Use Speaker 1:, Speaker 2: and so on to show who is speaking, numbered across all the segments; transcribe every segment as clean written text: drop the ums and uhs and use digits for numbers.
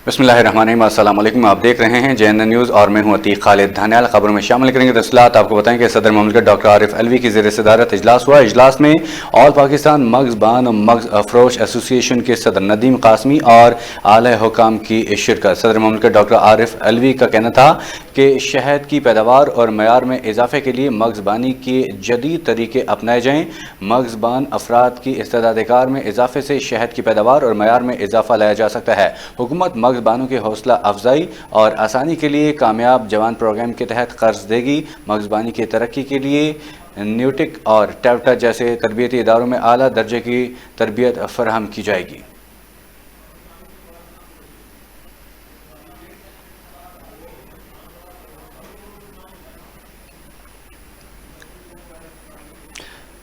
Speaker 1: बिस्मिल्लाहिर्रहमानिर्रहीम। अस्सलाम वालेकुम। आप देख रहे हैं JNN न्यूज़ और मैं हूं अतीक खालिद। धानियाल खबरों में शामिल करेंगे तफसीलात। आपको बताएं कि सदर ममलिकत डॉक्टर आरिफ अलवी की ज़ेर सदारत इजलास हुआ। इजलास में ऑल पाकिस्तान मग्ज़ बान मग्ज़ अफरोश एसोसिएशन के सदर नदीम कासमी और आला हुकाम की शिरकत। सदर ममलिकत डॉक्टर आरिफ अलवी का कहना था कि शहद की पैदावार और मयार में इजाफे के लिए मग्ज़बानी के जदीद तरीके अपनाए जाएँ। मग्ज़बान अफराद की इस्तेदाद कार में इजाफे से शहद की पैदावार और मयार में इजाफा लाया जा सकता है। हुकूमत मग्ज़बानों की हौसला अफजाई और आसानी के लिए कामयाब जवान प्रोग्राम के तहत कर्ज देगी। मग्ज़बानी की तरक्की के लिए न्यूटिक और टैवटा जैसे तरबियती इदारों में आला दर्जे की तरबियत फराहम की जाएगी।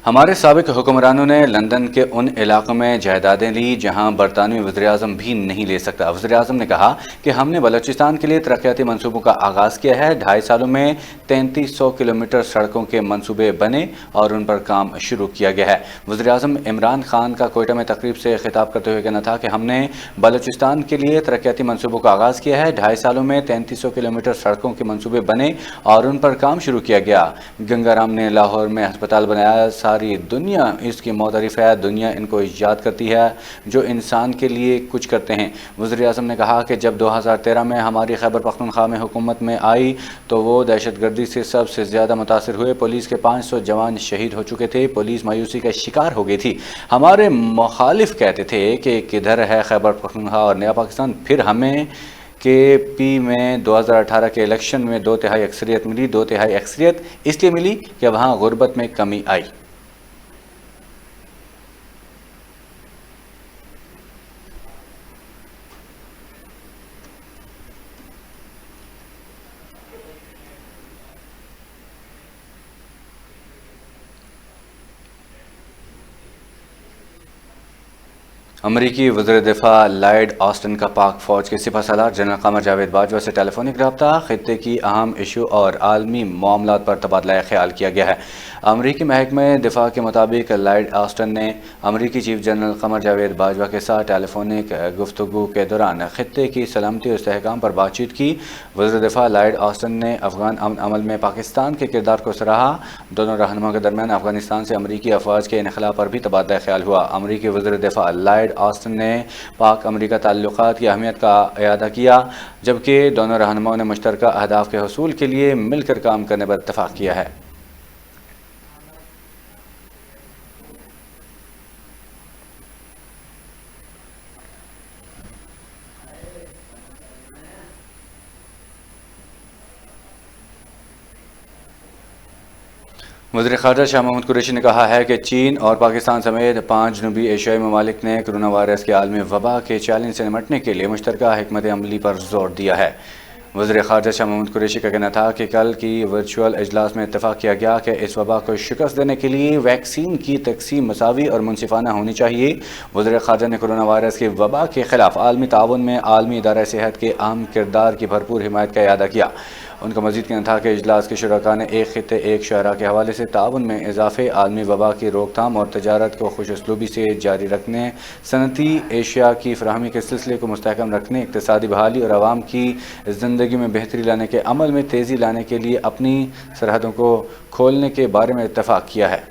Speaker 1: हमारे साबिक हुक्मरानों ने लंदन के उन इलाकों में जायदादें ली जहां बरतानवी वज़ीर-ए-आज़म भी नहीं ले सकता। वज़ीर-ए-आज़म ने कहा कि हमने बलूचिस्तान के लिए तरक्याती मंसूबों का आगाज़ किया है। 2.5 सालों में 3300 किलोमीटर सड़कों के मंसूबे बने और उन पर काम शुरू किया गया है। वज़ीर-ए-आज़म इमरान खान का कोयटा में तकरीब से खिताब करते हुए कहना था कि हमने बलूचिस्तान के लिए तरक्याती मंसूबों का आगाज़ किया है। 2.5 सालों में 3300 किलोमीटर सड़कों के मंसूबे बने और उन पर काम शुरू किया गया। गंगाराम ने लाहौर में अस्पताल बनाया। सारी दुनिया इसकी मोतरिफ है। दुनिया इनको याद करती है जो इंसान के लिए कुछ करते हैं। वज़ीर-ए-आज़म ने कहा कि जब 2013 में हमारी खैबर पख्तूनख्वा में हुकूमत में आई तो वो दहशतगर्दी से सबसे ज़्यादा मुतासिर हुए। पुलिस के 500 जवान शहीद हो चुके थे। पुलिस मायूसी का शिकार हो गई थी। हमारे मुखालिफ कहते थे कि किधर है खैबर पख्तूनख्वा और नया पाकिस्तान। फिर हमें KP में 2018 के इलेक्शन में 2/3 अक्सरियत मिली। 2/3 अक्सरियत इसलिए मिली कि वहाँ गुर्बत में कमी आई। अमरीकी वज़ीर दिफा लॉयड ऑस्टिन का पाक फ़ौज के सिपह सालार जनरल क़मर जावेद बाजवा से टेलीफोनिक रब्ता। ख़ित्ते की अहम इशू और आलमी मामलात पर तबादला ख्याल किया गया है। अमरीकी महकमा दिफा के मुताबिक लॉयड ऑस्टिन ने अमरीकी चीफ जनरल क़मर जावेद बाजवा के साथ टेलीफोनिक गुफ्तगू के दौरान ख़ित्ते की सलामती और इस्तेहकाम पर बातचीत की। वज़ीर दिफा लॉयड ऑस्टिन ने अफ़गान अमन अमल में पाकिस्तान के किरदार को सराहा। दोनों रहनुमाओं के दरमियान अफ़गानिस्तान से अमरीकी अफवाज के इनखला पर भी तबादला ख्याल हुआ। अमरीकी वज़ीर दिफा लॉयड ऑस्टिन ने पाक अमरीका ताल्लुकात की अहमियत का इयादा किया, जबकि दोनों रहनुमाओं ने मुश्तरका अहदाफ के हसूल के लिए मिलकर काम करने पर इत्तफ़ाक़ किया है। वज़ीर ख़ारजा शाह महमूद कुरैशी ने कहा है कि चीन और पाकिस्तान समेत 5 जनूबी एशियाई ममालिक ने कोरोना वायरस के आलमी वबा के चैलेंज से निपटने के लिए मुश्तरका हिकमत अमली पर जोर दिया है। वज़ीर ख़ारजा शाह महमूद कुरैशी का कहना था कि कल की वर्चुअल इजलास में इत्तफ़ाक़ किया गया कि इस वबा को शिकस्त देने के लिए वैक्सीन की तक़सीम मसावी और मुनसिफ़ाना होनी चाहिए। वज़ीर ख़ारजा ने कोरोना वायरस के वबा के ख़िलाफ़ आलमी ताउन में आलमी इदारा सेहत के अहम किरदार की भरपूर हिमायत का इयादा किया। उनका मज़ीद कहना था कि इजलास के शुरका ने एक ख़ित्ते एक शहरा के हवाले से ताउन में इजाफ़े, आलमी वबा की रोकथाम और तजारत को खुश उसलूबी से जारी रखने, सनती एशिया की फ़राहमी के सिलसिले को मुस्तहकम रखने, इक़्तिसादी बहाली और आवाम की ज़िंदगी में बेहतरी लाने के अमल में तेज़ी लाने के लिए अपनी सरहदों को खोलने के बारे में इत्तफ़ाक़ किया है।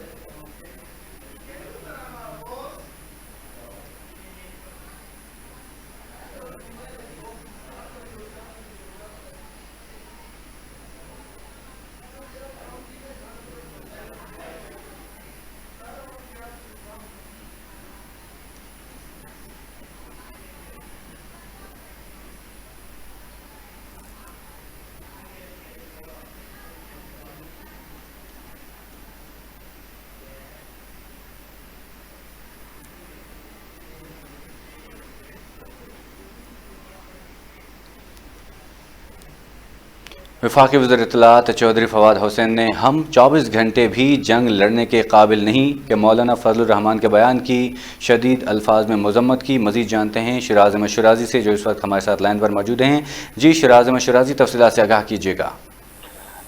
Speaker 1: वफाकी वज़ीर इत्तलात चौधरी फवाद हुसैन ने हम 24 घंटे भी जंग लड़ने के काबिल नहीं कि मौलाना फजलुर रहमान के बयान की शदीद अल्फाज में मज़म्मत की। मज़ीद जानते हैं शिराज़ अहमद शिराज़ी से, जो इस वक्त हमारे साथ लाइन पर मौजूद हैं। जी शिराज़ अहमद शिराज़ी, तफसीलात से आगाह कीजिएगा।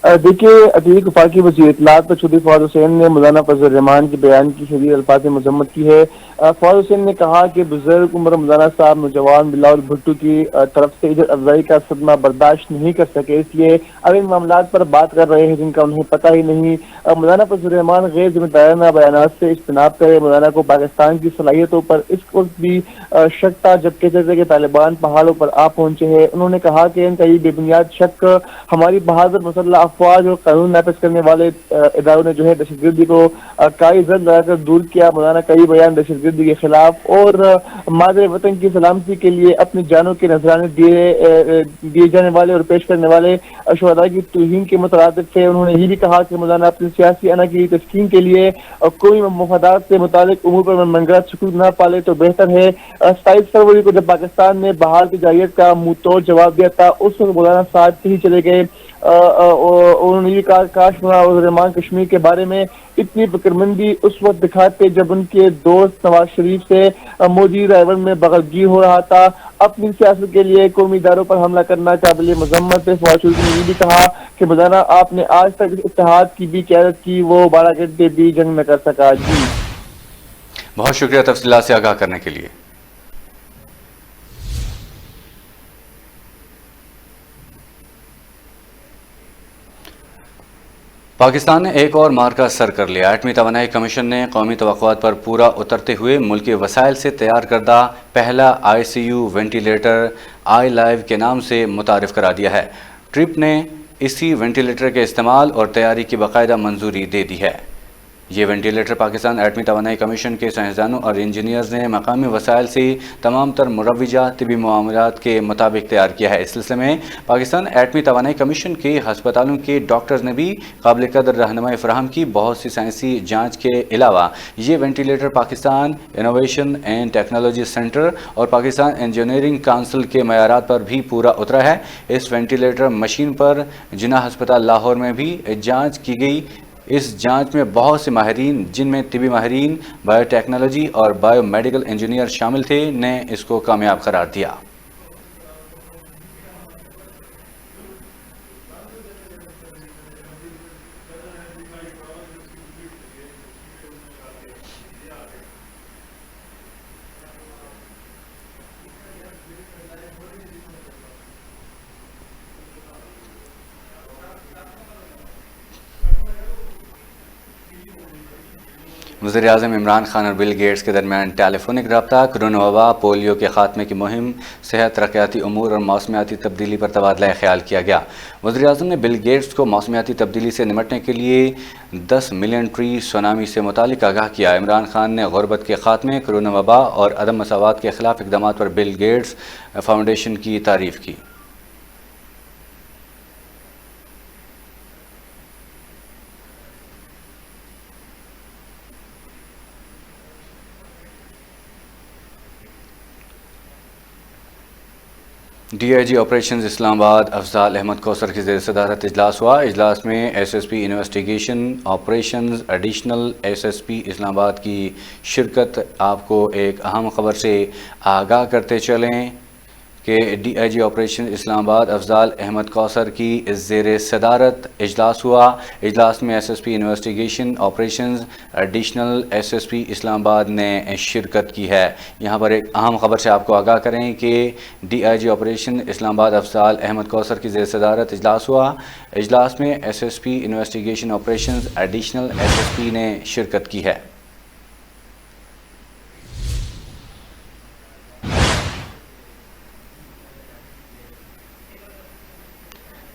Speaker 2: دیکھیے عتیق وفاقی وزیر اطلاعات پر چودھری فواد حسین نے مولانا فضل الرحمان کے بیان کی شدید الفاظ میں مذمت کی ہے۔ فواد حسین نے کہا کہ بزرگ عمر مولانا صاحب نوجوان بلاول بھٹو کی طرف سے عزت افزائی کا صدمہ برداشت نہیں کر سکے، اس لیے اب ان معاملات پر بات کر رہے ہیں جن کا انہیں پتہ ہی نہیں۔ مولانا فضل الرحمان غیر ذمہ دارانہ بیانات سے اجتناب کرے۔ مولانا کو پاکستان کی صلاحیتوں پر اس وقت بھی شک تھا جب کہتے تھے کہ طالبان پہاڑوں پر آ پہنچے ہیں۔ انہوں نے کہا کہ ان کا یہ بے بنیاد شک ہماری بہادر مسلح افواج اور قانون نافذ کرنے والے اداروں نے جو ہے دہشت گردی کو کائی زد لگا کر دور کیا۔ مولانا کئی بیان دہشت گردی کے خلاف اور مادر وطن کی سلامتی کے لیے اپنی جانوں کے نذرانے دیے جانے والے اور پیش کرنے والے شہداء کی توہین کے مترادف تھے۔ انہوں نے یہ بھی کہا کہ مولانا اپنی سیاسی انا کی تسکین کے لیے کوئی مفادات سے متعلق امور پر منگرا سکوت نہ پالے تو بہتر ہے۔ 27 فروری کو جب پاکستان نے بہار کی جارحیت کا منہ توڑ جواب دیا تھا اس وقت مولانا صاحب کہیں چلے گئے۔ انہوں نے یہ کہا کاش مولانا الرحمان کشمیر کے بارے میں اتنی فکرمندی اس وقت دکھاتے جب ان کے دوست نواز شریف سے مودی رائیول میں بغلگی ہو رہا تھا۔ اپنی سیاست کے لیے قومی اداروں پر حملہ کرنا قابل مذمت ہے۔ فواد چودھری نے یہ بھی کہا کہ مولانا آپ نے آج تک اتحاد کی بھی قیادت کی، وہ 12 گھنٹے بھی جنگ نہ کر سکا۔ جی
Speaker 1: بہت شکریہ تفصیلات سے آگاہ کرنے کے لیے۔ پاکستان نے ایک اور مارکہ سر کر لیا۔ ایٹمی توانائی کمیشن نے قومی توقعات پر پورا اترتے ہوئے ملکی وسائل سے تیار کردہ پہلا ICU وینٹیلیٹر آئی لائیو کے نام سے متعارف کرا دیا ہے۔ ٹرپ نے اسی وینٹیلیٹر کے استعمال اور تیاری کی باقاعدہ منظوری دے دی ہے۔ یہ وینٹیلیٹر پاکستان ایٹمی توانائی کمیشن کے سائنسدانوں اور انجینئرز نے مقامی وسائل سے تمام تر مروجہ طبی معاملات کے مطابق تیار کیا ہے۔ اس سلسلے میں پاکستان ایٹمی توانائی کمیشن کے ہسپتالوں کے ڈاکٹرز نے بھی قابل قدر رہنمائی فراہم کی۔ بہت سی سائنسی جانچ کے علاوہ یہ ventilator Pakistan innovation and technology centre اور پاکستان انجینئرنگ کونسل کے معیارات پر بھی پورا اترا ہے۔ اس وینٹیلیٹر مشین پر جناح ہسپتال لاہور میں بھی جانچ کی گئی۔ اس جانچ میں بہت سے ماہرین جن میں طبی ماہرین، بائیو ٹیکنالوجی اور بائیو میڈیکل انجینئر شامل تھے نے اس کو کامیاب قرار دیا۔ وزیر اعظم عمران خان اور بل گیٹس کے درمیان ٹیلی فونک رابطہ۔ کرونا وبا، پولیو کے خاتمے کی مہم، صحت، ترقیاتی امور اور موسمیاتی تبدیلی پر تبادلہ خیال کیا گیا۔ وزیر اعظم نے بل گیٹس کو موسمیاتی تبدیلی سے نمٹنے کے لیے 10 ملین ٹری سونامی سے متعلق آگاہ کیا۔ عمران خان نے غربت کے خاتمے، کرونا وبا اور عدم مساوات کے خلاف اقدامات پر بل گیٹس فاؤنڈیشن کی تعریف کی۔ DIG آپریشنز اسلام آباد افضال احمد کوثر کی زیر صدارت اجلاس ہوا۔ اجلاس میں SSP investigation operations additional SSP اسلام آباد کی شرکت۔ آپ کو ایک اہم خبر سے آگاہ کرتے چلیں کہ DIG آپریشن اسلام آباد افضال احمد کوثر کی زیر صدارت اجلاس ہوا۔ اجلاس میں SSP investigation operations additional SSP اسلام آباد نے شرکت کی ہے۔ یہاں پر ایک اہم خبر سے آپ کو آگاہ کریں کہ DIG آپریشن اسلام آباد افضال احمد کوثر کی زیر صدارت اجلاس ہوا۔ اجلاس میں SSP investigation operations additional SSP نے شرکت کی ہے۔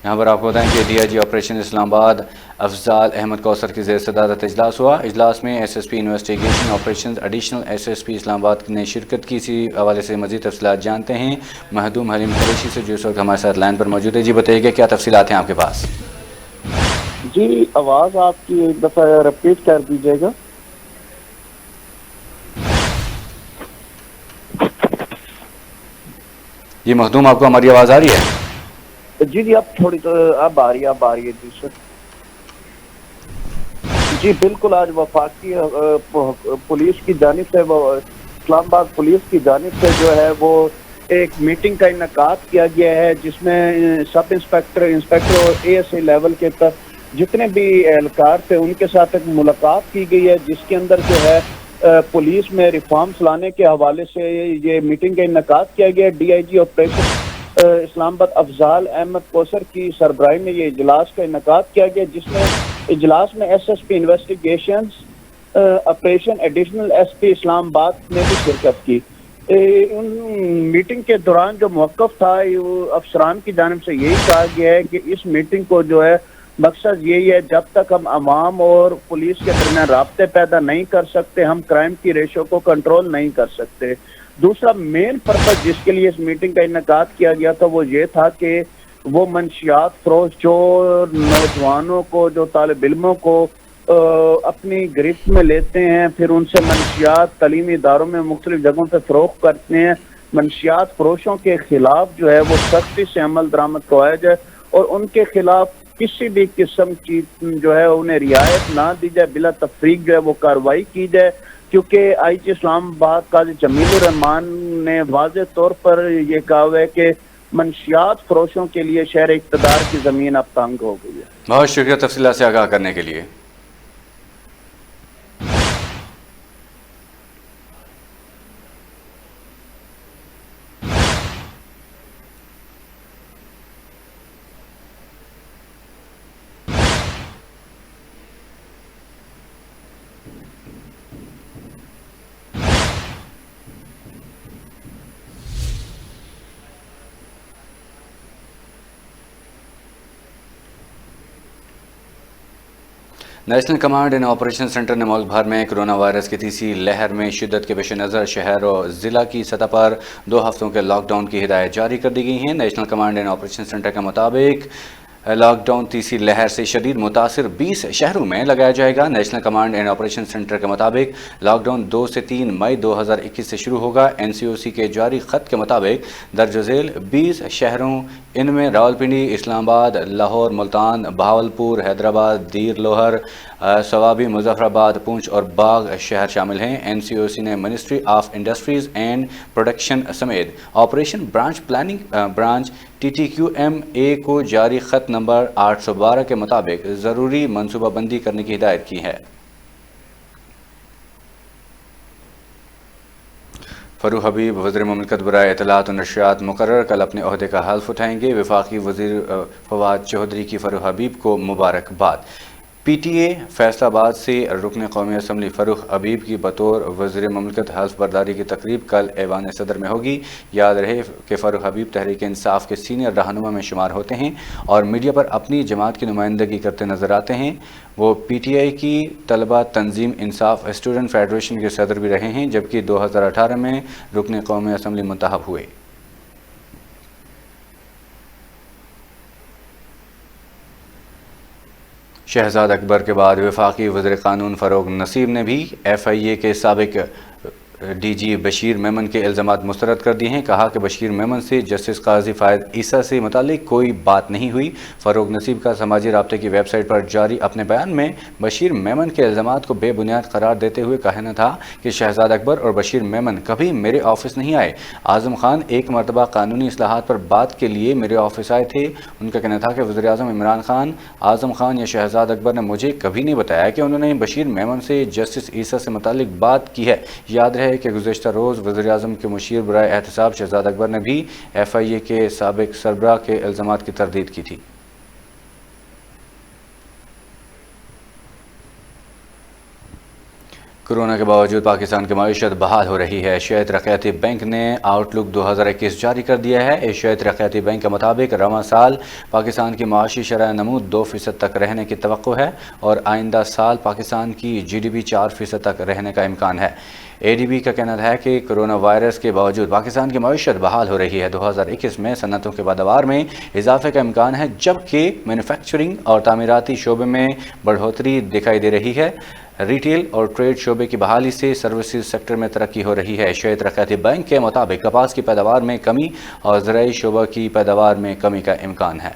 Speaker 1: یہاں پر آپ کو بتائیں کہ DIG آپریشن اسلام آباد افضال احمد کوثر کی زیر صدارت اجلاس ہوا۔ اجلاس میں SSP investigation operations additional SSP اسلام آباد نے شرکت کی۔ اسی حوالے سے مزید تفصیلات جانتے ہیں مہدوم حلیم قریشی سے جو اس وقت ہمارے ساتھ لائن پر موجود ہے۔ جی بتائیے گا کیا تفصیلات ہیں آپ کے پاس؟
Speaker 2: جی آواز آپ کی ایک دفعہ رپیٹ کر دیجیے گا۔
Speaker 1: جی مہدوم، آپ کو ہماری آواز آ رہی ہے؟
Speaker 2: جی اب تھوڑی تو اب آ رہی ہے جی سر۔ جی بالکل، آج وفاقی پولیس کی جانب سے، اسلام آباد پولیس کی جانب سے جو ہے وہ
Speaker 3: ایک میٹنگ کا انعقاد کیا گیا ہے جس میں سب انسپیکٹر اور ASA لیول کے تک جتنے بھی اہلکار تھے ان کے ساتھ ایک ملاقات کی گئی ہے، جس کے اندر جو ہے پولیس میں ریفارمز لانے کے حوالے سے یہ میٹنگ کا انعقاد کیا گیا ہے۔ DIG آپریشن اسلام آباد افضال احمد کوثر کی سربراہی میں یہ اجلاس کا انعقاد کیا گیا، جس میں اجلاس میں SSP investigations operation additional SP اسلام آباد نے بھی شرکت کی۔ ان میٹنگ کے دوران جو موقف تھا افسران کی جانب سے یہی کہا گیا ہے کہ اس میٹنگ کو جو ہے مقصد یہی ہے، جب تک ہم عوام اور پولیس کے درمیان رابطے پیدا نہیں کر سکتے ہم کرائم کی ریشو کو کنٹرول نہیں کر سکتے۔ دوسرا مین پرپس جس کے لیے اس میٹنگ کا انعقاد کیا گیا تھا وہ یہ تھا کہ وہ منشیات فروش جو نوجوانوں کو، جو طالب علموں کو اپنی گرفت میں لیتے ہیں، پھر ان سے منشیات تعلیمی اداروں میں مختلف جگہوں پہ فروخت کرتے ہیں، منشیات فروشوں کے خلاف جو ہے وہ سختی سے عمل درآمد کرایا جائے اور ان کے خلاف کسی بھی قسم کی جو ہے انہیں رعایت نہ دی جائے، بلا تفریق جو ہے وہ کارروائی کی جائے، کیونکہ IG اسلام آباد قاضی جمیل الرحمان نے واضح طور پر یہ کہا ہوا ہے کہ منشیات فروشوں کے لیے شہر اقتدار کی زمین اب تنگ ہو گئی ہے۔
Speaker 1: بہت شکریہ تفصیلات سے آگاہ کرنے کے لیے۔ National Command and Operation centre نے ملک بھر میں کرونا وائرس کی تیسری لہر میں شدت کے پیش نظر شہر اور ضلع کی سطح پر 2 ہفتوں کے لاک ڈاؤن کی ہدایت جاری کر دی گئی ہیں۔ National Command and Operation Centre کے مطابق لاک ڈاؤن تیسری لہر سے شدید متاثر 20 شہروں میں لگایا جائے گا۔ National Command and Operation Centre کے مطابق لاک ڈاؤن 2 سے 3 مئی 2021 سے شروع ہوگا۔ NCOC کے جاری خط کے مطابق درج ذیل 20 شہروں، ان میں راولپنڈی، اسلام آباد، لاہور، ملتان، بہاولپور، حیدرآباد، دیر لوہر، سوابی، مظفر آباد، پونچھ اور باغ شہر شامل ہیں۔ NCOC نے Ministry of Industries and Production سمیت operation branch planning branch TTQMA کو جاری خط نمبر 812 کے مطابق ضروری منصوبہ بندی کرنے کی ہدایت کی ہے۔ فروخ حبیب وزیر مملکت برائے اطلاعات و نشریات مقرر کل اپنے عہدے کا حلف اٹھائیں گے۔ وفاقی وزیر فواد چودھری کی فروخ حبیب کو مبارکباد۔ PTA فیصل آباد سے رکن قومی اسمبلی فروخ حبیب کی بطور وزیر مملکت حلف برداری کی تقریب کل ایوان صدر میں ہوگی۔ یاد رہے کہ فروخ حبیب تحریک انصاف کے سینئر رہنما میں شمار ہوتے ہیں اور میڈیا پر اپنی جماعت کی نمائندگی کرتے نظر آتے ہیں۔ وہ PTI کی طلبہ تنظیم انصاف اسٹوڈنٹ فیڈریشن کے صدر بھی رہے ہیں، جبکہ 2018 میں رکن قومی اسمبلی منتخب ہوئے۔ شہزاد اکبر کے بعد وفاقی وزیر قانون فروغ نصیب نے بھی FIA کے سابق DG بشیر میمن کے الزامات مسترد کر دیے ہیں۔ کہا کہ بشیر میمن سے جسٹس قاضی فائد عیسیٰ سے متعلق کوئی بات نہیں ہوئی۔ فروغ نصیب کا سماجی رابطے کی ویب سائٹ پر جاری اپنے بیان میں بشیر میمن کے الزامات کو بے بنیاد قرار دیتے ہوئے کہنا تھا کہ شہزاد اکبر اور بشیر میمن کبھی میرے آفس نہیں آئے۔ اعظم خان ایک مرتبہ قانونی اصلاحات پر بات کے لیے میرے آفس آئے تھے۔ ان کا کہنا تھا کہ وزیر اعظم عمران خان، اعظم خان یا شہزاد اکبر نے مجھے کبھی نہیں بتایا کہ انہوں نے بشیر میمن سے جسٹس عیسیٰ سے متعلق بات کی ہے۔ یاد رہے کہ گزشتہ روز وزیر اعظم کے مشیر برائے احتساب شہزاد اکبر نے بھی FIA کے سابق سربراہ کے الزامات کی تردید کی تھی۔ کورونا کے باوجود پاکستان کی معیشت بحال ہو رہی ہے۔ ایشیائی ترقیاتی بینک نے آؤٹ لک 2021 جاری کر دیا ہے۔ ایشیائی ترقیاتی بینک کے مطابق رواں سال پاکستان کی معاشی شرح نمو 2% تک رہنے کی توقع ہے اور آئندہ سال پاکستان کی GDP 4% تک رہنے کا امکان ہے۔ ADB کا کہنا ہے کہ کرونا وائرس کے باوجود پاکستان کی معیشت بحال ہو رہی ہے۔ 2021 میں صنعتوں کے پیداوار میں اضافے کا امکان ہے، جبکہ مینوفیکچرنگ اور تعمیراتی شعبے میں بڑھوتری دکھائی دے رہی ہے۔ ریٹیل اور ٹریڈ شعبے کی بحالی سے سروسز سیکٹر میں ترقی ہو رہی ہے۔ ایشیائی ترقیاتی بینک کے مطابق کپاس کی پیداوار میں کمی اور زرعی شعبہ کی پیداوار میں کمی کا امکان ہے۔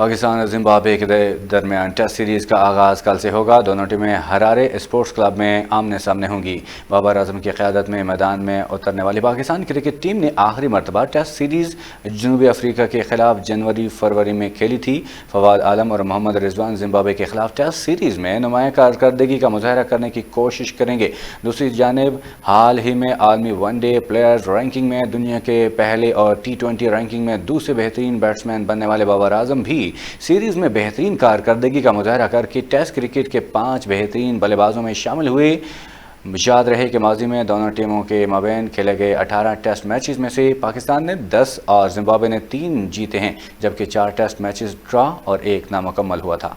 Speaker 1: पाकिस्तान और जिम्बाब्वे के दरमियान टेस्ट सीरीज़ का आगाज़ कल से होगा। दोनों टीमें हरारे स्पोर्ट्स क्लब में आमने सामने होंगी। बाबर आजम की क़यादत में मैदान में उतरने वाली पाकिस्तान क्रिकेट टीम ने आखिरी मरतबा टेस्ट सीरीज़ जनूबी अफ्रीका के खिलाफ जनवरी-फरवरी में खेली थी। फवाद आलम और मोहम्मद रिजवान जिम्बाब्वे के खिलाफ टेस्ट सीरीज़ में नुमाया कारकर्दगी का मुजाहरा करने की कोशिश करेंगे। दूसरी जानिब हाल ही में आलमी वनडे प्लेयर्स रैंकिंग में दुनिया के पहले और T20 रैंकिंग में दूसरे बेहतरीन बैट्समैन बनने वाले बाबर आजम भी सीरीज में बेहतरीन कारकर्दगी का मुजाहरा करके टेस्ट क्रिकेट के 5 बेहतरीन बल्लेबाजों में शामिल हुए। याद रहे कि माजी में दोनों टीमों के माबैन खेले गए 18 टेस्ट मैचेस में से पाकिस्तान ने 10 और जिम्बाब्वे ने 3 जीते हैं, जबकि 4 टेस्ट मैचेस ड्रा और 1 नामुकम्मल हुआ था।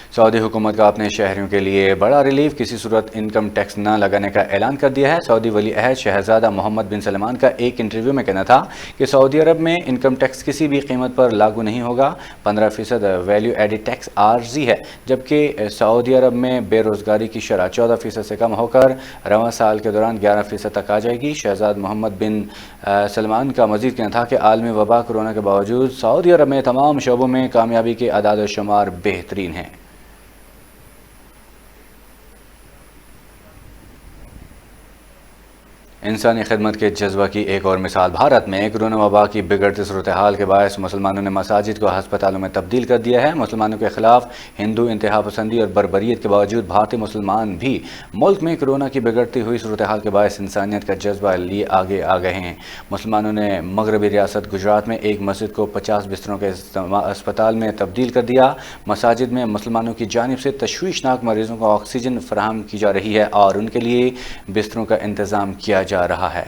Speaker 1: सऊदी हुकूमत का अपने शहरियों के लिए बड़ा रिलीफ, किसी सूरत इनकम टैक्स न लगाने का ऐलान कर दिया है। सऊदी वली अहद शहजादा मोहम्मद बिन सलमान का एक इंटरव्यू में कहना था कि सऊदी अरब में इनकम टैक्स किसी भी कीमत पर लागू नहीं होगा। 15% वैल्यू एडिड टैक्स आर्जी है, जबकि सऊदी अरब में बेरोज़गारी की शरह 14% से कम होकर रवां साल के दौरान 11% तक आ जाएगी। शहजाद मोहम्मद बिन सलमान का मज़ीद कहना था कि आलमी वबा कोरोना के बावजूद सऊदी अरब में तमाम शोबों में कामयाबी के अदाद व शुमार बेहतरीन हैं। इंसानी खिदमत के जज्बा की एक और मिसाल भारत में कोरोना वबा की बिगड़ती सूरत हाल के बायस मुसलमानों ने मसाजिद को हस्पतालों में तब्दील कर दिया है। मुसलमानों के खिलाफ हिंदू इंतहा पसंदी और बर्बरियत के बावजूद भारतीय मुसलमान भी मुल्क में कोरोना की बिगड़ती हुई सूरत हाल के बायस इंसानियत का जज्बा लिए आगे आ गए हैं। मुसलमानों ने मगरबी रियासत गुजरात में एक मस्जिद को 50 बिस्तरों के अस्पताल में तब्दील कर दिया। मसाजिद में मुसलमानों की जानिब से तशवीशनाक मरीजों को ऑक्सीजन फराहम की जा रही है और उनके लिए बिस्तरों का इंतज़ाम किया जा रहा है।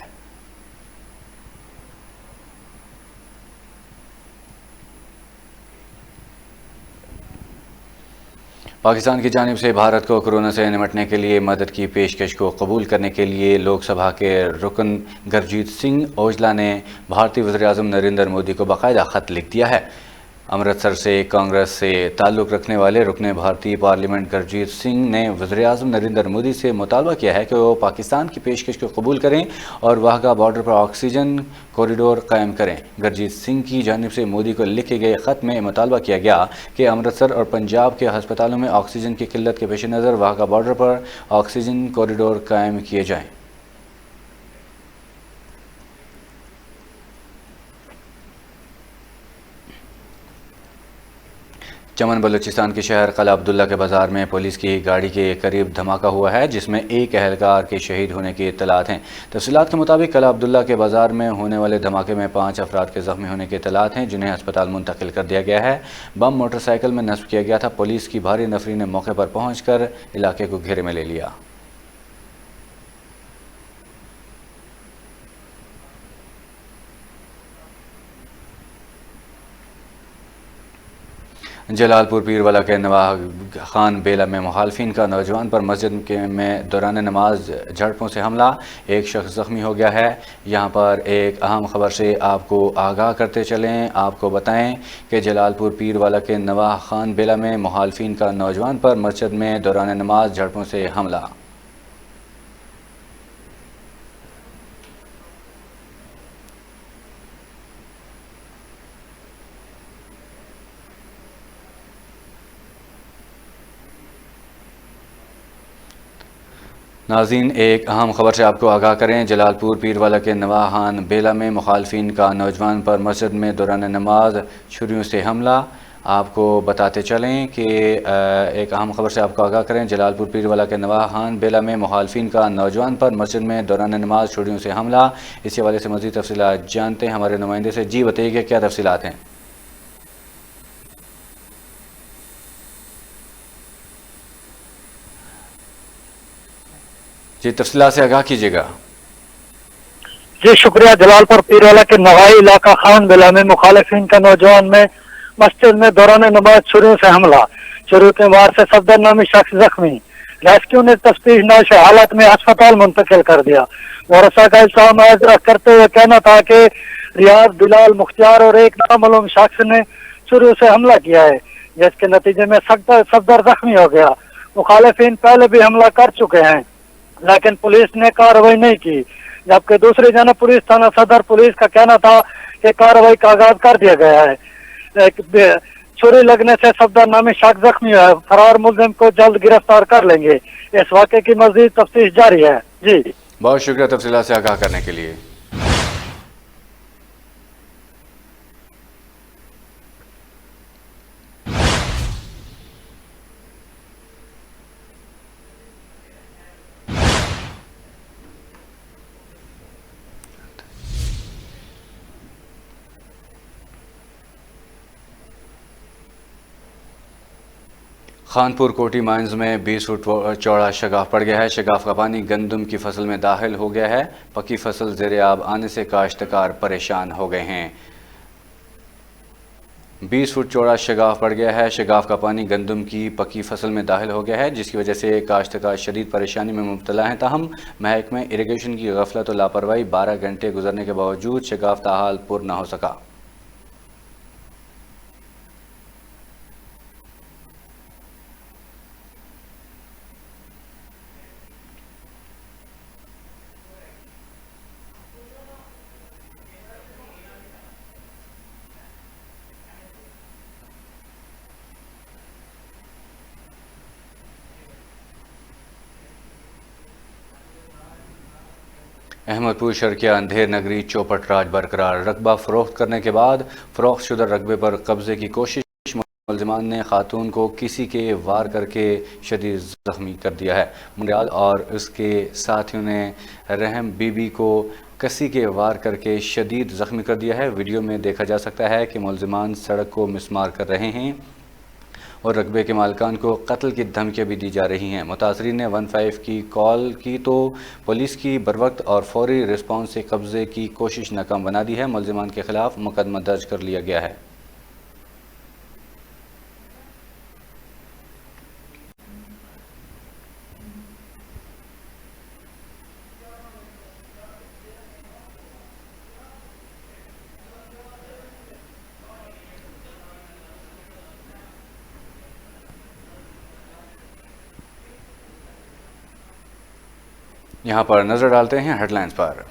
Speaker 1: पाकिस्तान की जानिब से भारत को कोरोना से निपटने के लिए मदद की पेशकश को कबूल करने के लिए लोकसभा के रुकन गुरजीत सिंह औजला ने भारतीय वज़ीर-ए-आज़म नरेंद्र मोदी को बाकायदा ख़त लिख दिया है। अमृतसर से कांग्रेस से ताल्लुक़ रखने वाले रुकने भारतीय पार्लियामेंट गुरजीत सिंह ने वज़ीर-ए-आज़म नरेंद्र मोदी से मुतालबा किया है कि वो पाकिस्तान की पेशकश को कबूल करें और वाहगा बॉर्डर पर ऑक्सीजन कॉरिडोर कायम करें। गुरजीत सिंह की जानिब से मोदी को लिखे गए ख़त में मुतालबा किया गया कि अमृतसर और पंजाब के हस्पतालों में ऑक्सीजन की किल्लत के पेश नज़र वाहगा बॉर्डर पर ऑक्सीजन कॉरिडोर कायम किए जाएँ। चमन बलूचिस्तान के शहर कला अब्दुल्ला के बाज़ार में पुलिस की गाड़ी के करीब धमाका हुआ है, जिसमें एक एहलकार के शहीद होने की इत्तलात हैं। तफसीलात के मुताबिक कला अब्दुल्ला के बाज़ार में होने वाले धमाके में 5 अफराद के ज़ख्मी होने की इत्तलात हैं, जिन्हें अस्पताल मुंतकिल कर दिया गया है। बम मोटरसाइकिल में नस्ब किया गया था। पुलिस की भारी नफरी ने मौके पर पहुँच कर इलाके को घेरे में ले लिया। जलालपुर पीरवाला के नवाह खान बेला में मुखालफिन का नौजवान पर मस्जिद में दौरान नमाज झड़पों से हमला, एक शख्स ज़ख्मी हो गया है। यहाँ पर एक अहम खबर से आपको आगाह करते चलें। आपको बताएं कि जलालपुर पीरवाला के नवाह खान बेला में मुखालफिन का नौजवान पर मस्जिद में दौरान नमाज झड़पों से हमला। नाज़रीन, एक अहम खबर से आपको आगाह करें। जलालपुर पीरवाला के नवाह खान बेला में मुखालफिन का नौजवान पर मस्जिद में दौरान नमाज छुरियों से हमला। आपको बताते चलें कि एक अहम खबर से आपको आगाह करें। जलालपुर पीरवाला के नवाह खान बेला में मुखालफिन का नौजवान पर मस्जिद में दौरान नमाज छुरियों से हमला। इस हवाले से मज़ीद तफसीलात जानते हैं हमारे नुमाइंदे से। जी बताइएगा, क्या तफसीलात हैं? जी तफसीलात से आगाह कीजिएगा।
Speaker 4: जी शुक्रिया। जलालपुर पीरवाला के नवाई इलाका खान बेला में मुखालिफिन का नौजवान में मस्जिद में दौरान नमाज छुरियों से हमला, छुरियों के वार से सफदर नामी शख्स जख्मी। रेस्क्यू ने तफ्तीशनाश हालत में अस्पताल मुंतकिल कर दिया। वारसा का इल्जाम करते हुए कहना था कि रियाज, बिलाल, मुख्तियार और एक नामालूम शख्स ने छुरियों से हमला किया है, जिसके नतीजे में सफदर जख्मी हो गया। मुखालिफिन पहले भी हमला कर चुके हैं, लेकिन पुलिस ने कार्रवाई नहीं की। जबकि दूसरी जानब पुलिस थाना सदर पुलिस का कहना था के कार्रवाई का आगाज कर दिया गया है। छुरी लगने से सफदर नामी शख्स जख्मी है। फरार मुलजिम को जल्द गिरफ्तार कर लेंगे। इस वाक़े की मज़ीद तफ्तीश जारी है। जी
Speaker 1: बहुत शुक्रिया तफसीलात से आगाह करने के लिए। खानपुर कोटी माइंस में 20 फुट चौड़ा शगाफ पड़ गया है। शगाफ का पानी गंदम की फसल में दाखिल हो गया है। पकी फसल ज़ेरे आब आने से काश्तकार परेशान हो गए हैं। 20 फुट चौड़ा शगाफ पड़ गया है। शगाफ का पानी गंदम की पकी फसल में दाखिल हो गया है, जिसकी वजह से काश्तकार शदीद परेशानी में मुब्तला हैं। ताहम महकमे इरिगेशन की गफलत और लापरवाही 12 घंटे गुजरने के बावजूद शगाफ ताहाल पुर न हो सका। अहमदपुर शर्किया अंधेर नगरी चौपट राज बरकरार। रकबा फरोख्त करने के बाद फरोख्त शुदा रकबे पर कब्जे की कोशिश, मुलजिमान ने खातून को किसी के वार करके शदीद जख्मी कर दिया है। मुंडियाल और उसके साथियों ने रहम बीबी को कसी के वार करके शदीद जख्मी कर दिया है। वीडियो में देखा जा सकता है कि मुलजिमान सड़क को मिसमार कर रहे हैं और रकबे के मालिकान को कत्ल की धमकियाँ भी दी जा रही हैं। मुतासरीन ने 15 की कॉल की तो पुलिस की बरवक्त और फौरी रिस्पांस से कब्जे की कोशिश नाकाम बना दी है। मुलजिमान के खिलाफ मुकदमा दर्ज कर लिया गया है। यहाँ पर नजर डालते हैं हेडलाइंस पर।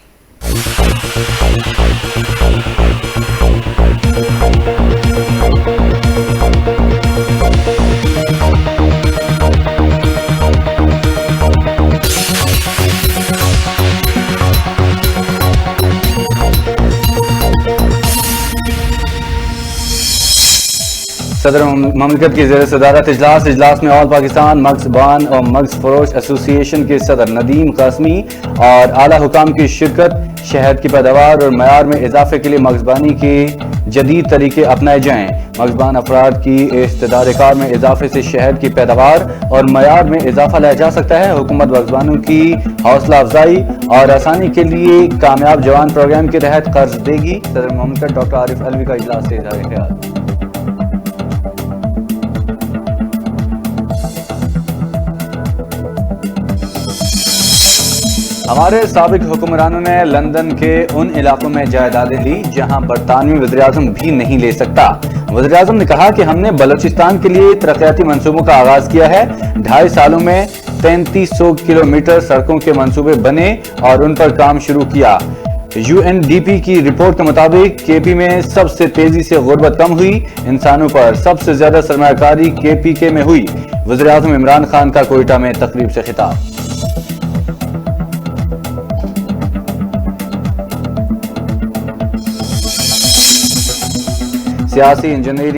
Speaker 1: सदर ममलिकत की ज़ेर सदारत इजलास में ऑल पाकिस्तान मग्ज़ बान और मग्ज़ फरोश एसोसिएशन के सदर नदीम कासमी और आला हुकाम की शिरकत। शहद की पैदावार और मयार में इजाफे के लिए मग्ज़बानी के जदीद तरीके अपनाए जाएँ। मग्ज़बान अफराद की इक़्तिदार कार में इजाफे से शहद की पैदावार और मयार में इजाफा लाया जा सकता है। हुकूमत मग्ज़बानों की हौसला अफजाई और आसानी के लिए कामयाब जवान प्रोग्राम के तहत कर्ज देगी। सदर ममलिकत डॉक्टर आरिफ अलवी का इजलास से इज़हार ख्याल। हमारे साबिक हुक्मरानों ने लंदन के उन इलाकों में जायदादें ली जहां बरतानवी वज़ीर-ए-आज़म भी नहीं ले सकता। वज़ीर-ए-आज़म ने कहा कि हमने बलूचिस्तान के लिए तरक्याती मंसूबों का आगाज किया है। 2.5 सालों में 3300 किलोमीटर सड़कों के मंसूबे बने और उन पर काम शुरू किया। UNDP की रिपोर्ट के मुताबिक KP में सबसे तेजी से गुर्बत कम हुई। इंसानों पर सबसे ज्यादा सरमायाकारी KPK में हुई। वज़ीर-ए-आज़म इमरान खान का कोयटा में तकरीब से खिताब। सियासी इंजीनियरिंग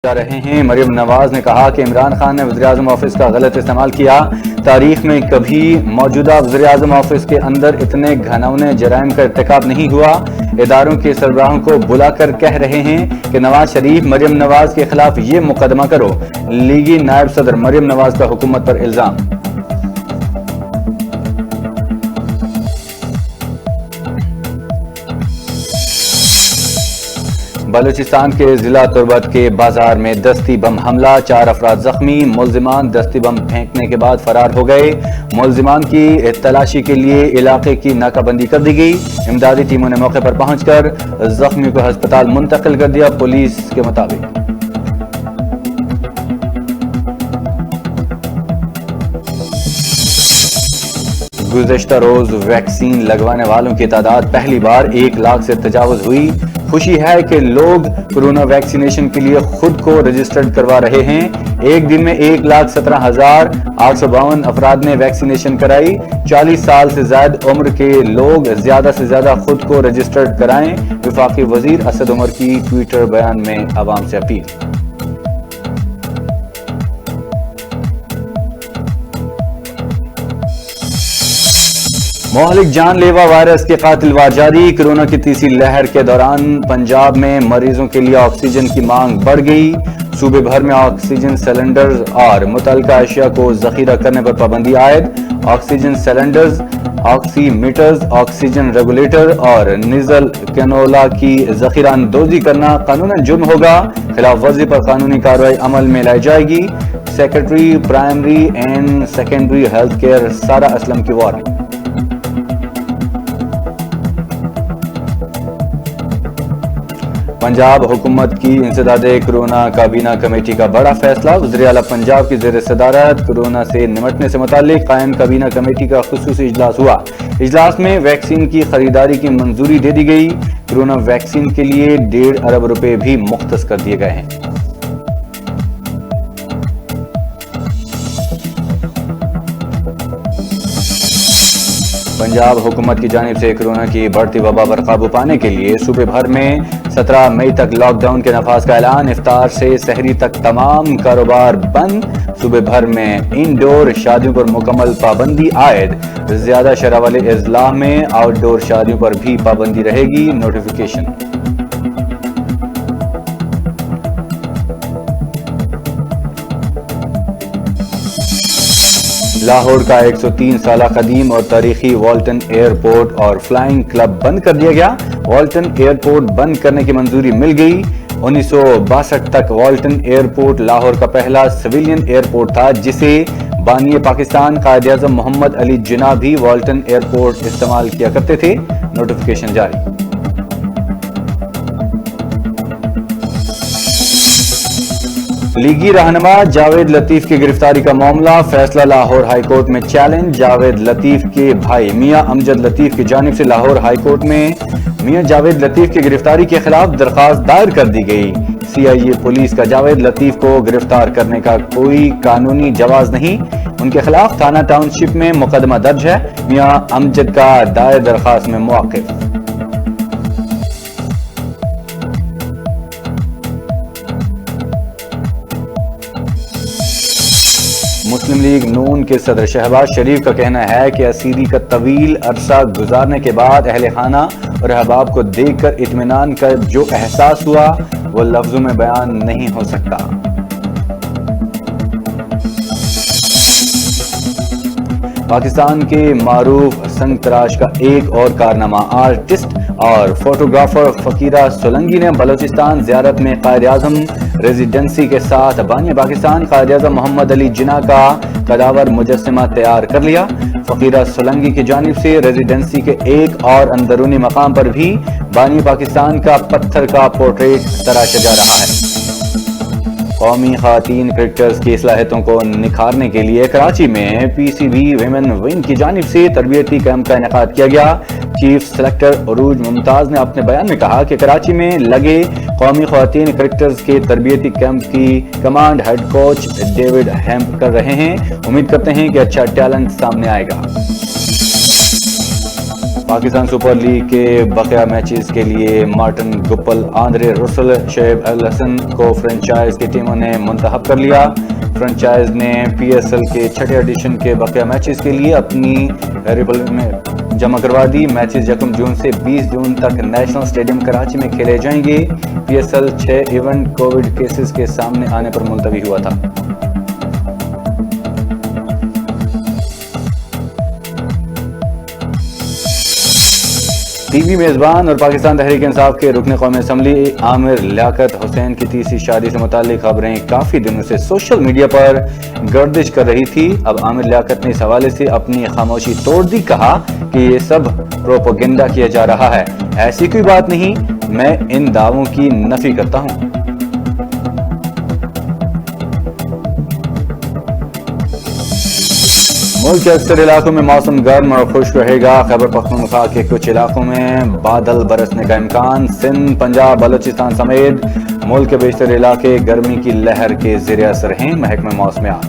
Speaker 1: जा रहे हैं। मरियम नवाज ने कहा कि इमरान खान ने वज़ीर-ए-आज़म ऑफिस का गलत इस्तेमाल किया। तारीख में कभी मौजूदा वज़ीर-ए-आज़म ऑफिस के अंदर इतने घिनौने जराइम का इर्तिकाब नहीं हुआ। इदारों के सरबराहों को बुलाकर कह रहे हैं कि नवाज शरीफ मरियम नवाज के खिलाफ ये मुकदमा करो। लीगी नायब सदर मरियम नवाज का हुकूमत पर इल्जाम। बलूचिस्तान के जिला तुर्बत के बाजार में दस्ती बम हमला, 4 अफराद जख्मी। मुलजिमान दस्ती बम फेंकने के बाद फरार हो गए। मुलजिमान की तलाशी के लिए इलाके की नाकाबंदी कर दी गई। इमदादी टीमों ने मौके पर पहुंचकर जख्मी को अस्पताल मुंतकिल कर दिया। पुलिस के मुताबिक गुज़श्ता रोज वैक्सीन लगवाने वालों की तादाद पहली बार 1 लाख से तजावुज हुई। खुशी है कि लोग कोरोना वैक्सीनेशन के लिए खुद को रजिस्टर्ड करवा रहे हैं। एक दिन में 1,17,852 अफराद ने वैक्सीनेशन कराई। 40 साल से ज्यादा उम्र के लोग ज्यादा से ज्यादा खुद को रजिस्टर्ड कराएं। वफाकी वजीर असद उमर की ट्विटर बयान में आवाम से अपील। मोहलिक जानलेवा वायरस के कातिल वार जारी। कोरोना की तीसरी लहर के दौरान पंजाब में मरीजों के लिए ऑक्सीजन की मांग बढ़ गई। सूबे भर में ऑक्सीजन सिलेंडर्स और मुतल्लिका अशिया को जखीरा करने पर पाबंदी आयद। Oxygen cylinders, oximeters, oxygen regulator और निजल कैनोला की जखीरा अंदोजी करना कानूनन जुर्म होगा। खिलाफ वर्जी पर कानूनी कार्रवाई अमल में लाई जाएगी। Secretary primary and secondary health care सारा असलम की वार्निंग। पंजाब हुकूमत की इंसदादे कोरोना काबीना कमेटी का बड़ा फैसला। वज़ीर आला पंजाब की ज़ेर सदारत कोरोना से निमटने से मुताल्लिक कायम काबीना कमेटी का खुसूसी इजलास हुआ। इजलास में वैक्सीन की खरीदारी की मंजूरी दे दी गई। कोरोना वैक्सीन के लिए 1.5 अरब रुपए भी मुख्तस कर दिए गए हैं। पंजाब हुकूमत की जानिब से कोरोना की बढ़ती वबा पर काबू पाने के लिए सूबे भर में 17 मई तक लॉकडाउन के नफाज का ऐलान। इफ्तार से सहरी तक तमाम कारोबार बंद। सूबे भर में इंडोर शादियों पर मुकम्मल पाबंदी आयद। ज्यादा शरह वाले अजला में आउटडोर शादियों पर भी पाबंदी रहेगी। नोटिफिकेशन। लाहौर का 103 साल कदीम और तारीखी वाल्टन एयरपोर्ट और फ्लाइंग क्लब बंद कर दिया गया। वाल्टन एयरपोर्ट बंद करने की मंजूरी मिल गई। 1962 तक वाल्टन एयरपोर्ट लाहौर का पहला सिविलियन एयरपोर्ट था, जिसे बानी पाकिस्तान कायद-ए-आज़म मोहम्मद अली जिन्ना भी वाल्टन एयरपोर्ट इस्तेमाल किया करते थे। नोटिफिकेशन जारी। लीगी रहनुमा जावेद लतीफ की गिरफ्तारी का मामला। फैसला लाहौर हाई कोर्ट में चैलेंज। जावेद लतीफ के भाई मियां अमजद लतीफ की जानिब से लाहौर हाई कोर्ट में मियां जावेद लतीफ की गिरफ्तारी के खिलाफ दरखास्त दायर कर दी गई। CIA पुलिस का जावेद लतीफ को गिरफ्तार करने का कोई कानूनी जवाज नहीं। उनके खिलाफ थाना टाउनशिप में मुकदमा दर्ज है। मियां अमजद का दायर दरखास्त में मौक़िफ़। मुस्लिम लीग नून के सदर शहबाज शरीफ का कहना है कि असीरी का तवील अरसा गुजारने के बाद अहले खाना और अहबाब को देखकर इत्मीनान का जो एहसास हुआ वो लफ्जों में बयान नहीं हो सकता। पाकिस्तान के मारूफ संग तराश का एक और कारनामा। आर्टिस्ट और फोटोग्राफर फकीरा सोलंकी ने बलूचिस्तान जियारत में कायद-ए-आज़म रेजिडेंसी के साथ बानी पाकिस्तान कायद-ए-आज़म मोहम्मद अली जिन्ना का कदावर मुजस्समा तैयार कर लिया। फकीरा सोलंकी की जानिब से रेजिडेंसी के एक और अंदरूनी मकाम पर भी बानी पाकिस्तान का पत्थर का पोर्ट्रेट तराशा जा रहा है। कौमी खातीन क्रिकेटर्स की सलाहियतों को निखारने के लिए कराची में PCB विमेन विंग की जानिब से तरबियती कैंप का इनेकाद किया गया। चीफ सेलेक्टर उरूज मुमताज ने अपने बयान में कहा कि कराची में लगे कौमी खातीन क्रिकेटर्स के तरबियती कैंप की command head coach David hemp कर रहे हैं। उम्मीद करते हैं कि अच्छा टैलेंट सामने आएगा। पाकिस्तान सुपर लीग के बकिया मैचेस के लिए मार्टिन गुप्पल, आंद्रे रसल, शोएब अल हसन को फ्रेंचाइज की टीमों ने मुंतखब कर लिया। फ्रेंचाइज ने PSL के छठे एडिशन के बकिया मैचेस के लिए अपनी वेरिएबल में जमा करवा दी। मैचेस 1 जून से 20 जून तक नेशनल स्टेडियम कराची में खेले जाएंगे। PSL 6 इवेंट कोविड केसेस के सामने आने पर मुलतवी हुआ था। टीवी मेजबान और पाकिस्तान तहरीक इंसाफ के रुकन कौमी असम्बली आमिर लियाकत हुसैन की तीसरी शादी से मुताल्लिक खबरें काफी दिनों से सोशल मीडिया पर गर्दिश कर रही थी। अब आमिर लियाकत ने इस हवाले से अपनी खामोशी तोड़ दी। कहा कि ये सब प्रोपेगेंडा किया जा रहा है, ऐसी कोई बात नहीं, मैं इन दावों की नफी करता हूँ। ملک کے اکثر علاقوں میں موسم گرم اور خشک رہے گا. خیبر پختونخوا کے کچھ علاقوں میں بادل برسنے کا امکان. سندھ، پنجاب، بلوچستان سمیت ملک کے بیشتر علاقے گرمی کی لہر کے زیر اثر ہیں. محکمہ موسمیات.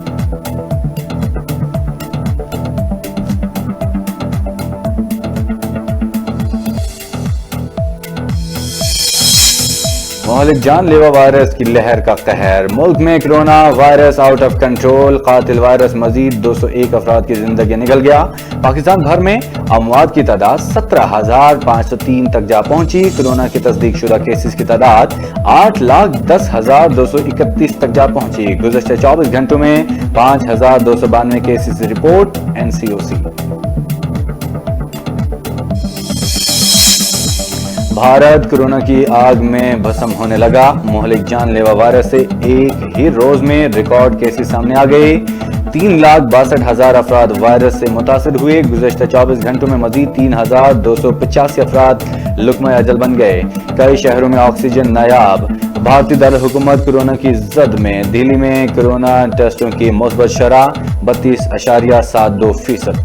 Speaker 1: مہلک جان لیوا وائرس کی لہر کا قہر. ملک میں corona virus out of control. قاتل وائرس مزید 201 افراد کی زندگی نکل گیا. پاکستان بھر میں اموات کی تعداد 17,503 تک جا پہنچی. کرونا کی تصدیق شدہ کیسز کی تعداد 8,10,231 تک جا پہنچی. گزشتہ 24 گھنٹوں میں 5,292 cases report. NCOC. Bharat corona کی آگ میں بھسم ہونے لگا. مہلک جان لیوا وائرس سے ایک ہی روز میں ریکارڈ کیسز سامنے آ گئے. 3,62,000 افراد وائرس سے متاثر ہوئے. گزشتہ 24 گھنٹوں میں مزید 3,285 افراد لقمہ اجل بن گئے. کئی شہروں میں آکسیجن نایاب. بھارتی دارالحکومت کورونا کی زد میں. دہلی میں کورونا ٹیسٹوں کی مثبت شرح 32.72%.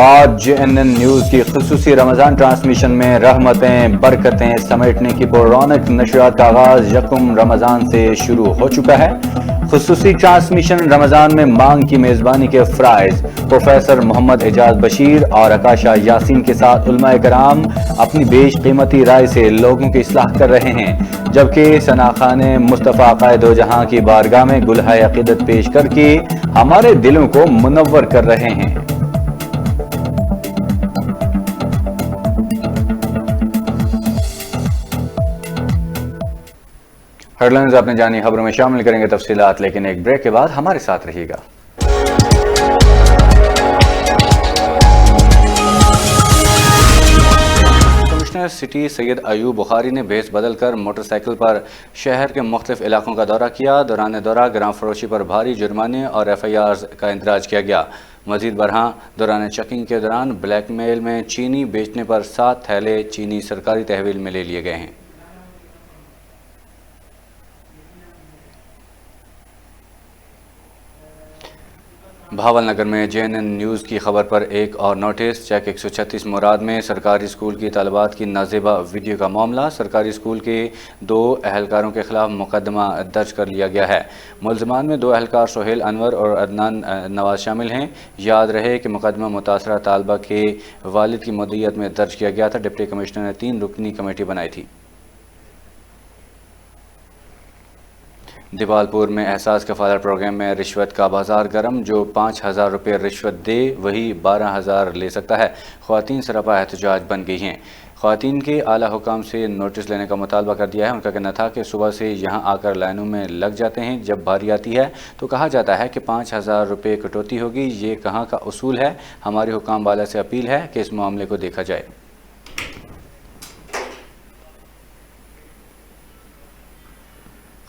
Speaker 1: آج JNN نیوز کی خصوصی رمضان ٹرانسمیشن میں رحمتیں برکتیں سمیٹنے کی پررونق نشریات کا آغاز 1 رمضان سے شروع ہو چکا ہے. خصوصی ٹرانسمیشن رمضان میں مانگ کی میزبانی کے فرائض. پروفیسر محمد اعجاز بشیر اور اکاشا یاسین کے ساتھ علماء کرام اپنی بیش قیمتی رائے سے لوگوں کی اصلاح کر رہے ہیں، جبکہ ثناخان مصطفیٰ قائد و جہاں کی بارگاہ میں گلہائے عقیدت پیش کر کے ہمارے دلوں کو منور کر رہے ہیں. ہیڈ لائنز اپنے جانی خبروں میں شامل کریں گے تفصیلات، لیکن ایک بریک کے بعد ہمارے ساتھ رہیے گا. کمشنر سٹی سید ایوب بخاری نے بھیس بدل کر موٹر سائیکل پر شہر کے مختلف علاقوں کا دورہ کیا. دوران دورہ گرام فروشی پر بھاری جرمانے اور FIRs کا اندراج کیا گیا. مزید برآں دوران چیکنگ کے دوران بلیک میل میں چینی بیچنے پر 7 تھیلے چینی سرکاری تحویل میں لے لیے گئے ہیں. بھاول نگر میں JNN نیوز کی خبر پر ایک اور نوٹس. چیک 136 مراد میں سرکاری اسکول کی طالبات کی نازیبہ ویڈیو کا معاملہ. سرکاری اسکول کے 2 اہلکاروں کے خلاف مقدمہ درج کر لیا گیا ہے. ملزمان میں 2 اہلکار سہیل انور اور عدنان نواز شامل ہیں. یاد رہے کہ مقدمہ متاثرہ طالبہ کے والد کی مدعیت میں درج کیا گیا تھا. ڈپٹی کمشنر نے 3 رکنی کمیٹی بنائی تھی. دیوالپور میں احساس کفالت پروگرام میں رشوت کا بازار گرم. جو 5,000 روپے رشوت دے وہی 12,000 لے سکتا ہے. خواتین سراپا احتجاج بن گئی ہیں. خواتین کے اعلیٰ حکام سے نوٹس لینے کا مطالبہ کر دیا ہے. ان کا کہنا تھا کہ صبح سے یہاں آ کر لائنوں میں لگ جاتے ہیں. جب باری آتی ہے تو کہا جاتا ہے کہ 5,000 روپے کٹوتی ہوگی. یہ کہاں کا اصول ہے؟ ہماری حکام والا سے اپیل ہے کہ اس معاملے کو دیکھا جائے.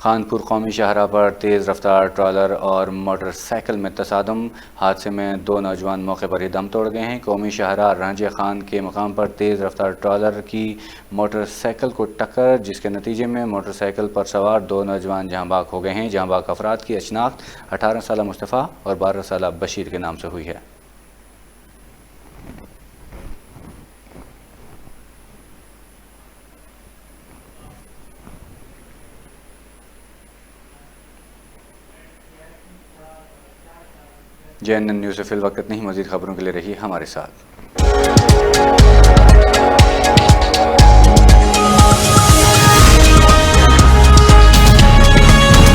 Speaker 1: خانپور قومی شاہراہ پر تیز رفتار ٹرالر اور موٹر سائیکل میں تصادم. حادثے میں 2 نوجوان موقع پر ہی دم توڑ گئے ہیں. قومی شاہراہ رانجے خان کے مقام پر تیز رفتار ٹرالر کی موٹر سائیکل کو ٹکر، جس کے نتیجے میں موٹر سائیکل پر سوار 2 نوجوان جہاں بھاگ ہو گئے ہیں. جہاں بھاگ افراد کی شناخت 18 سالہ مصطفیٰ اور 12 سالہ بشیر کے نام سے ہوئی ہے. JNN نیوز سے فی الوقت نہیں. مزید خبروں کے لیے رہیے ہمارے ساتھ.